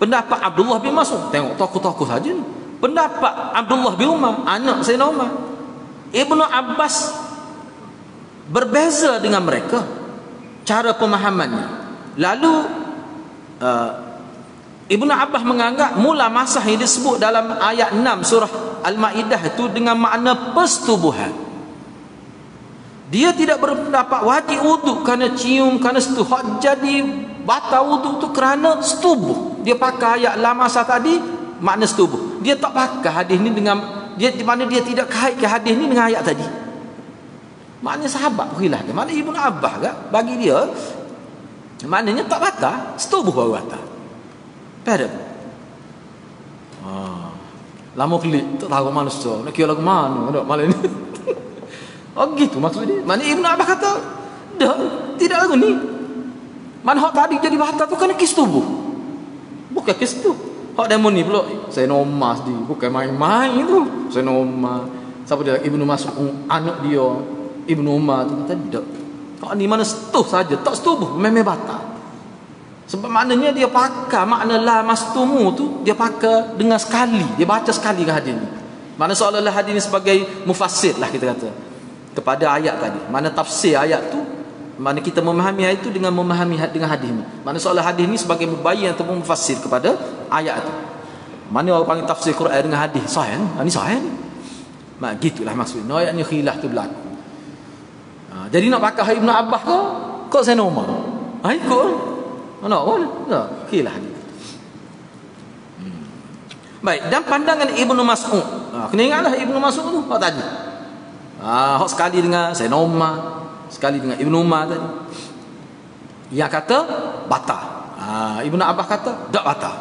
A: Pendapat Abdullah bin Mas'ud. Tengok tokoh-tokoh saja ni. Pendapat Abdullah bin Umar, anak Sayyidina Umar. Ibnu Abbas berbeza dengan mereka cara pemahamannya. Lalu Ibnu Abbas menganggap mula masah yang disebut dalam ayat 6 surah Al-Maidah itu dengan makna persetubuhan. Dia tidak berpendapat wajib wuduk kerana cium, kerana setuh. Jadi batal wuduk tu kerana setubuh. Dia pakai ayat la masah tadi makna setubuh. Dia tak pakai hadis ni dengan dia, di mana dia tidak kaitkan hadis ni dengan ayat tadi. Maknanya sahabat khilaf. Maknanya Ibnu Abbas bagi dia maknanya tak batal, setubuh baru batal. Pada Lama klik tak tahu manusia nak kira lagu mana nak malam ni. Oh gitu maksudnya. Mana Ibnu Abbas kata dah tidak lagu ni. Mana hak tadi jadi batal tu kan kis tubuh. Bukan kis tu. Hak demo ni pula saya nomas di bukan main-main tu. Saya nomas. Siapa dia Ibnu Mas'ud anak dia Ibnu Umar tu kata tidak. Hak ni mana setuh saja tak setubuh memang batal. Sebab maknanya dia pakai makna la mastumu tu dia pakai dengan sekali, dia baca sekali ke hadis ni. Mana seolah-olah hadis ni sebagai mufassir lah kita kata kepada ayat tadi. Mana tafsir ayat tu, mana kita memahami ayat itu dengan memahami dengan hadis ni. Mana seolah hadis ni sebagai mubayyin ataupun mufassir kepada ayat tu. Mana orang panggil tafsir Quran dengan hadis sahih ni sahih ni. Mak gitulah maksudnya. Ayatnya khilaf tu berlaku. Jadi nak pakai Ibnu Abbas ke? Kok saya normal? Ikut. Mana boleh? Tak, khilaf ni. Baik, dan pandangan Ibnu Mas'ud. Kena ingatlah Ibnu Mas'ud tu hak tadi. Hak sekali dengan Sayyidina Umar, sekali dengan Ibnu Umar tadi. Yang kata batal. Ibnu Abbas kata tak batal.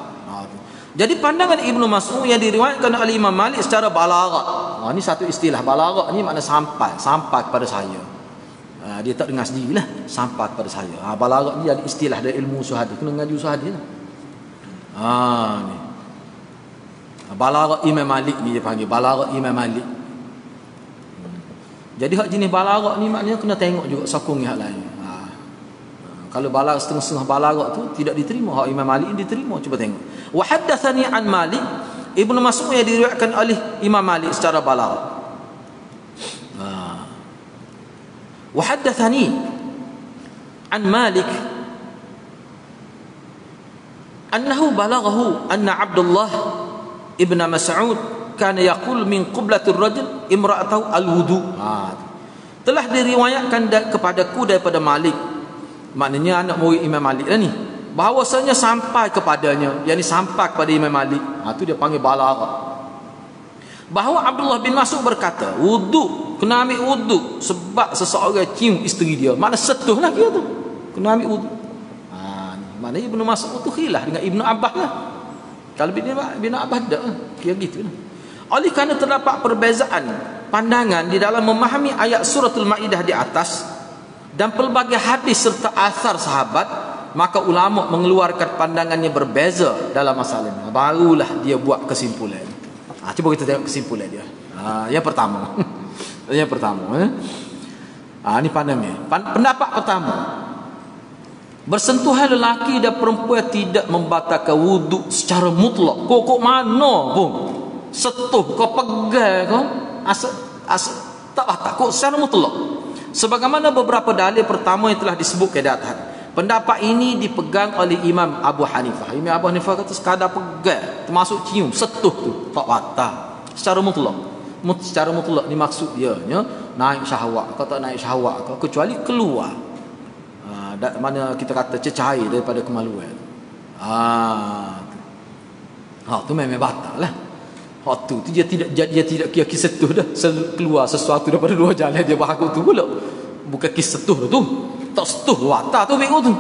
A: Jadi pandangan Ibnu Mas'ud yang diriwayatkan oleh Imam Malik secara balagha. Ini satu istilah balagha ni makna sampai kepada saya. Dia tak dengar sendirilah sampai kepada saya. Balagha ni ada istilah dari ilmu usul hadis. Kena ngaji usul hadis lah. Ni. Balagha Imam Malik ni dia panggil balagha Imam Malik. Jadi hak jenis balagha ni maknanya kena tengok juga sokong hak lain. Kalau balagha setengah-setengah balagha tu tidak diterima, hak Imam Malik ni diterima. Cuba tengok. Wa haddatsani an Malik Ibnu Mas'ud yang diriwayatkan oleh Imam Malik secara balagha. Wa haddatsani an Malik annahu balaghahu anna Abdullah ibn Mas'ud kana yaqul min qiblatir rajul imra'atahu al-wudu. Telah diriwayatkan kepadaku daripada Malik, maknanya anak murid Imam Malik lah ni, bahawasanya sampai kepadanya, yakni sampai kepada Imam Malik, tu dia panggil balagha, bahawa Abdullah bin Mas'ud berkata wudu, kena ambil wudu sebab seseorang cium isteri dia, makna setuh lah dia tu, kena ambil wudu. Maknanya Ibnu Mas'ud tu khilaf dengan Ibnu Abbas lah. Kalau Ibnu Abbas tak kira gitu lah. Oleh kerana terdapat perbezaan pandangan di dalam memahami ayat suratul Maidah di atas dan pelbagai hadis serta asar sahabat, maka ulama mengeluarkan pandangannya berbeza dalam masalah ini. Barulah dia buat kesimpulan. Cuba kita tengok kesimpulan dia. Yang pertama. Yang pertama. Ini pandangannya. Pendapat pertama. Bersentuhan lelaki dan perempuan tidak membatalkan wuduk secara mutlak. Kok mana pun. Setuh kau pegang kau. Tak batal. Kok secara mutlak. Sebagaimana beberapa dalil pertama yang telah disebutkan di atas. Pendapat ini dipegang oleh Imam Abu Hanifah. Imam Abu Hanifah kata sekadar pegang, termasuk cium, setuh tu tak batal secara mutlak. Secara mutlak ni maksud dia naik syahwat atau tak naik syahwat, kecuali keluar mana kita kata cecair daripada kemaluan. Tu memang batal lah. Tu dia tidak kira kisah setuh dah, keluar sesuatu daripada dua jalan dia bahagia tu pula. Bukan kisah setuh tu. Tak setuh watak tu bingung tu.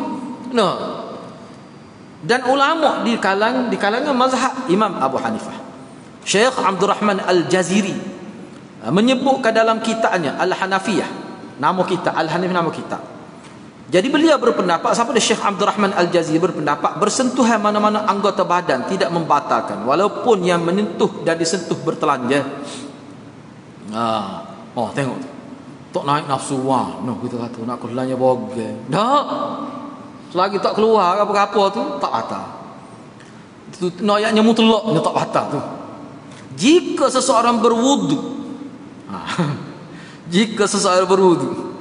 A: Dan ulama di kalangan mazhab Imam Abu Hanifah, Syekh Abdul Rahman Al-Jaziri menyebutkan dalam kitabnya Al-Hanafiyah, nama kitab Al-Hanafiyah, nama kitab. Jadi beliau berpendapat, siapa dia Syekh Abdul Rahman Al-Jaziri berpendapat bersentuhan mana-mana anggota badan tidak membatalkan walaupun yang menyentuh dan disentuh bertelanjang. Tengok tu. Tak naik nafsu kita kata nak keluarnya bogel. Tak. Selagi tak keluar apa-apa tu tak batal. Itu ayatnya mutlak dia tak batal tu. Jika seseorang berwudu. Jika seseorang berwudu.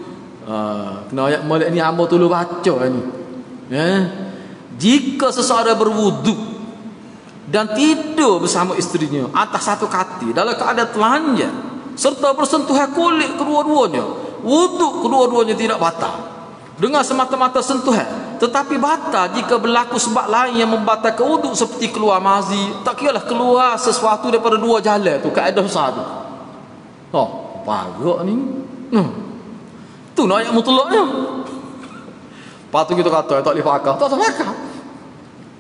A: Kena ayat molek ni hamba tolong baca ni. Jika seseorang berwudu dan tidur bersama isterinya atas satu kaki dalam keadaan telanjang serta bersentuhan kulit kedua-duanya, wuduk kedua-duanya tidak batal dengan semata-mata sentuhan, tetapi batal jika berlaku sebab lain yang membatalkan wuduk seperti keluar mazi. Tak kiralah keluar sesuatu daripada dua jalan tu, kaedah besar tu. Pagak ni. Tu nak ayat mutlaknya. Lepas tu kita kata tak boleh pakai.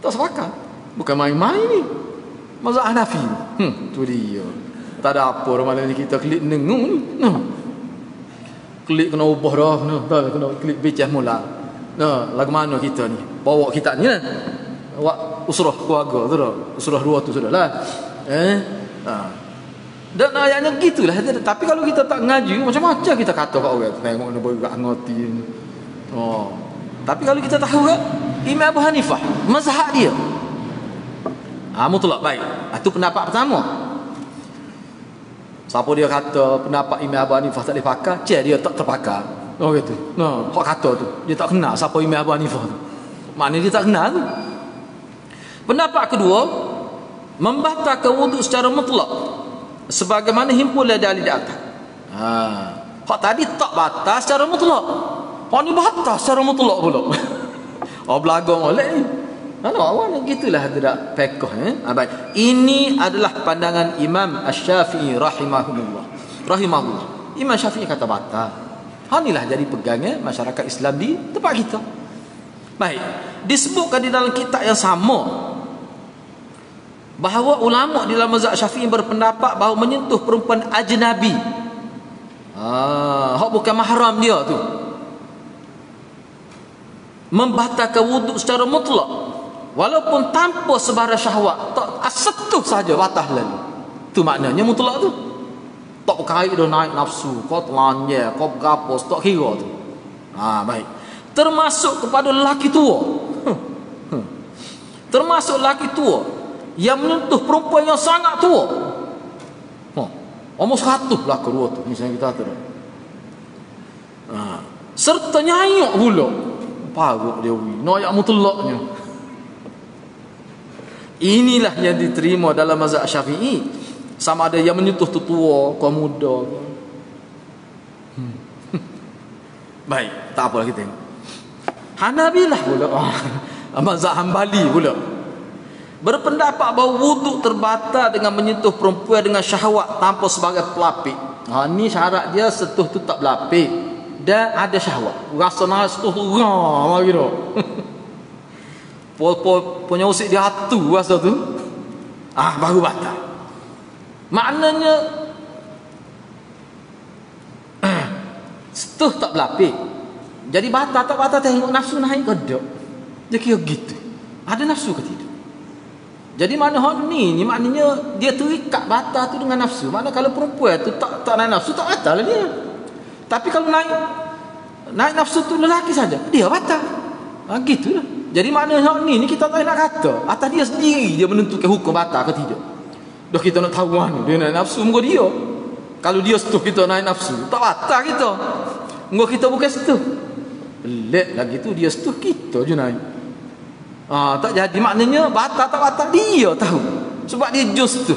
A: Tak sepakat. Bukan main-main ni. Mazhab Hanafi. Tu dia. Tak ada apa dah malam ni kita klik nengung ni. Klik kena ubah dah. Kena klik becah mula. Lagu mana kita ni? Bawa kita ni kan. Awak usrah keluarga tu dah. Usrah dua tu sudah lah. Dan ayatnya gitulah. Tapi kalau kita tak ngaji, macam-macam kita kata kat orang. Tengok dia berat ngerti. Tapi kalau kita tahu kan, Imam Abu Hanifah, mazhab dia mutlak baik. Itu pendapat pertama. Siapa dia kata pendapat Imam Abu Hanifah tak boleh pakai, dia tak terpakai. Gitu. Hak kata tu, dia tak kenal siapa Imam Abu Hanifah tu. Maknanya dia tak kenal tu. Pendapat kedua, membatalkan wuduk secara mutlak sebagaimana himpunan dalil di atas. Hak tadi tak batal secara mutlak. Hak ni batal secara mutlak pula. Belagong oleh ni. Awak gitulah tidak fiqh baik. Ini adalah pandangan Imam Asy-Syafi'i rahimahullah. Imam Syafi'i kata batal. Inilah jadi pegangnya masyarakat Islam di tempat kita. Baik. Disebutkan di dalam kitab yang sama bahawa ulama di dalam mazhab Syafi'i berpendapat bahawa menyentuh perempuan ajnabi, hak bukan mahram dia tu, membatalkan wuduk secara mutlak walaupun tanpa sebara syahwat. Tak sentuh saja batal lalu. Tu maknanya mutlak tu. Tak berkait dah naik nafsu, kau telanjang, kau berapa, tak kira tu. Baik. Termasuk kepada lelaki tua. Termasuk lelaki tua yang menyentuh perempuan yang sangat tua. Umur 100 belaka dua tu misalnya kita kata. Serta nyayuk pula. Paruk dia noyak mutlaknya. Inilah yang diterima dalam mazhab Syafi'i. Sama ada yang menyentuh tu tua, kau muda. Baik, tak apalah kita tengok. Hanabilah pula. Mazhab Hambali pula berpendapat bahawa wuduk terbatal dengan menyentuh perempuan dengan syahwat tanpa sebagai pelapik. Ni syarat dia setuh tu tak berlapik dan ada syahwat. Rasa nak setuh mari dah. Punya usik dia hatu rasa tu. Baru batal. Maknanya setuh tak berlapik. Jadi batal tak batal tengok nafsu naik ke tak. Dia kira gitu. Ada nafsu ke tidak? Jadi mana hak ni maknanya dia terikat batal tu dengan nafsu. Maknanya kalau perempuan tu tak naik nafsu tak batal lah dia. Tapi kalau naik nafsu tu lelaki saja, dia batal. Gitulah. Jadi maknanya hak ni kita tak nak kata. Atas dia sendiri dia menentukan hukum batal ke tidak. Dah kita nak tahu mana dia naik nafsu muka dia. Kalau dia setuh kita naik nafsu, tak batal kita. Muka kita bukan setuh. Pelik lagi tu dia setuh kita je naik. Tak jadi maknanya batal tak batal dia tahu. Sebab dia jus tu.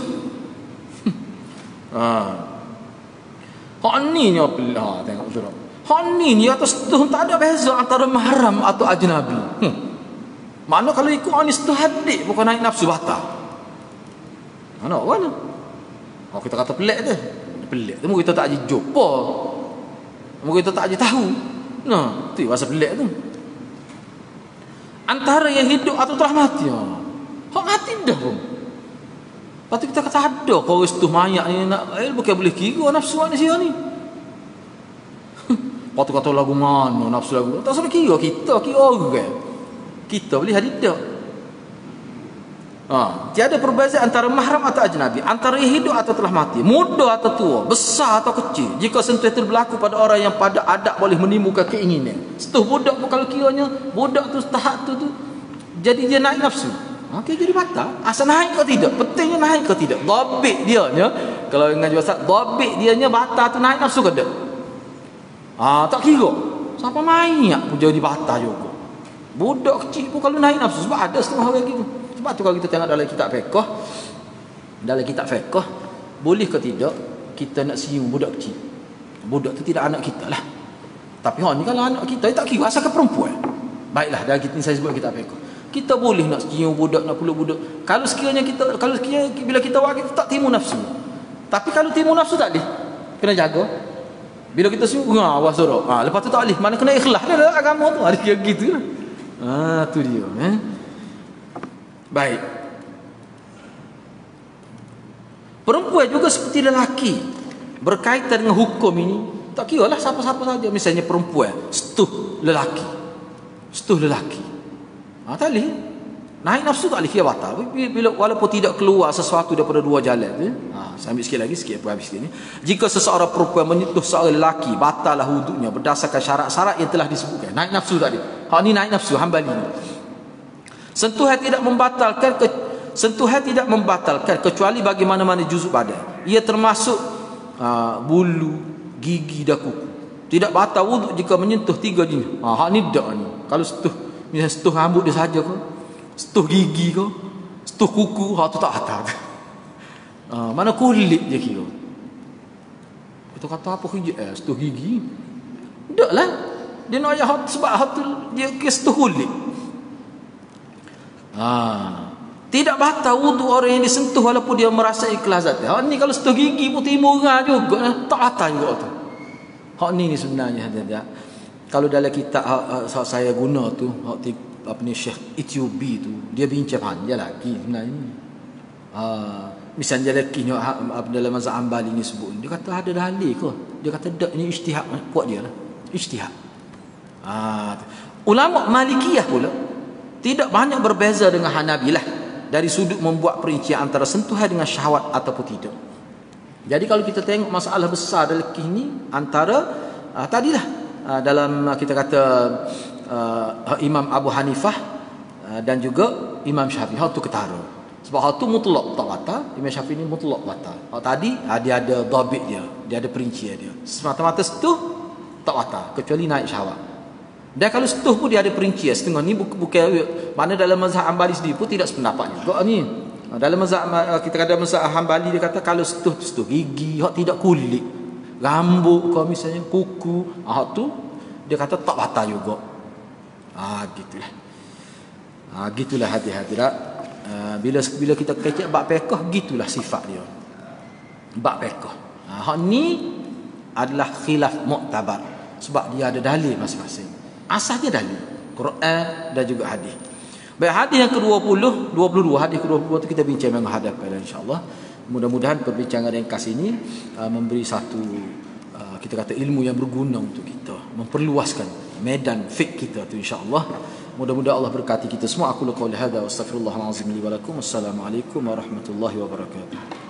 A: Hak ni nya pelah tengok tu. Hak ni atas tu tak ada beza antara mahram atau ajnabi. Mana kalau ikut ni setuh hadik bukan naik nafsu batal. Mana mana? Kita kata pelik tu. Pelik tu kita tak jadi jumpa. Kita tak jadi tahu. Tu rasa pelik tu. Antara yang hidup atau telah mati. Hak mati dah pun. Lepas tu kita kata ada kau restuh mayat ni nak bukan boleh kira nafsu manusia ni. Lepas tu kata lagu mana nafsu lagu. Tak sampai kira kita kira orang. Kita boleh hadir tak. Tiada perbezaan antara mahram atau ajnabi, antara yang hidup atau telah mati, muda atau tua, besar atau kecil. Jika sentuh itu berlaku pada orang yang pada adab boleh menimbulkan keinginan. Setuh budak pun kalau kiranya budak tu tahap tu jadi dia naik nafsu. Okey jadi batal. Asal naik ke tidak? Pentingnya naik ke tidak? Dhabit dia nya. Kalau dengan Ustaz, dhabit dia nya batal tu naik nafsu ke tak? Tak kira. Siapa main pun jadi batal juga. Budak kecil pun kalau naik nafsu sebab ada setengah orang gitu. Sebab tu kalau kita tengok dalam kitab fiqh, boleh ke tidak kita nak siu budak kecil? Budak tu tidak anak kita lah. Tapi ni kalau anak kita tak kira asal ke perempuan. Baiklah dalam kita saya sebut kitab fiqh. Kita boleh nak siu budak, nak peluk budak. Kalau sekiranya bila kita buat kita tak timbul nafsu. Tapi kalau timbul nafsu tak boleh. Kena jaga. Bila kita siu awas suruh. Lepas tu tak boleh. Mana kena ikhlas dalam agama tu. Ada kira gitu lah. Tu dia. Baik. Perempuan juga seperti lelaki, berkaitan dengan hukum ini. Tak kira lah siapa-siapa saja. Misalnya perempuan setuh lelaki, tali naik nafsu tak boleh kira batal. Bila walaupun tidak keluar sesuatu daripada dua jalan. Saya ambil sikit lagi, sikit apa habis ini. Jika seseorang perempuan menyentuh seorang lelaki, batallah wuduknya berdasarkan syarat-syarat yang telah disebutkan. Naik nafsu tadi. Ni naik nafsu Hambali ni. Sentuhan tidak membatalkan kecuali bagi mana-mana juzuk badan. Ia termasuk bulu, gigi dan kuku. Tidak batal wuduk jika menyentuh 3 ni. Ni dak ni. Kalau misalnya sentuh rambut dia saja ke, sentuh gigi ke, sentuh kuku, tu tak batal. Mana kulit je kira. Kita kata apa kerja? Sentuh gigi. Tak lah. Dia nak ayah sebab tu dia sentuh kulit. Tidak batal wuduk orang yang disentuh walaupun dia merasa ikhlas hati. Ni kalau sentuh gigi pun timur juga. Tak batal juga tu. Ni sebenarnya dia. Kalau dalam kitab saya guna tu, Syekh Ethiopi tu, dia bincang panjang lagi sebenarnya. Misalnya lelaki ni dalam mazhab Hambali ni sebut, dia kata ada dalil ke? Dia kata tak, ni ijtihad kuat dia lah. Ijtihad. Ulama Malikiyah pula tidak banyak berbeza dengan Hanabilah dari sudut membuat perincian antara sentuhan dengan syahwat ataupun tidak. Jadi kalau kita tengok masalah besar dalam lelaki ni antara tadilah dalam kita kata Imam Abu Hanifah dan juga Imam Syafi'i, tu ketara. Sebab tu mutlak tak batal, Imam Syafi'i ni mutlak batal. Tadi dia ada dhabit dia ada perincian dia. Semata-mata sentuh tak batal kecuali naik syahwat. Dan kalau sentuh pun dia ada perincian. Setengah ni bukan mana dalam mazhab Hambali sendiri pun tidak sependapat juga ni. Dalam mazhab kita kata mazhab Hambali dia kata kalau sentuh gigi, tidak kulit, rambut kau misalnya kuku, tu dia kata tak batal juga. Gitulah. Gitulah hati-hati dah. Bila kita kecek bab fiqh, gitulah sifat dia. Bab fiqh. Ni adalah khilaf mu'tabar sebab dia ada dalil masing-masing. Asasnya dalil Quran dan juga hadis. Baik, hadis yang ke-22, hadis ke-22 tu kita bincang menghadap pada insya-Allah. Mudah-mudahan perbincangan ringkas ini memberi satu kita kata ilmu yang berguna untuk kita, memperluaskan medan fiqh kita tu insya-Allah. Mudah-mudahan Allah berkati kita semua. Aku qauli hadza wa astaghfirullahal azim li wa lakum. Assalamualaikum warahmatullahi wabarakatuh.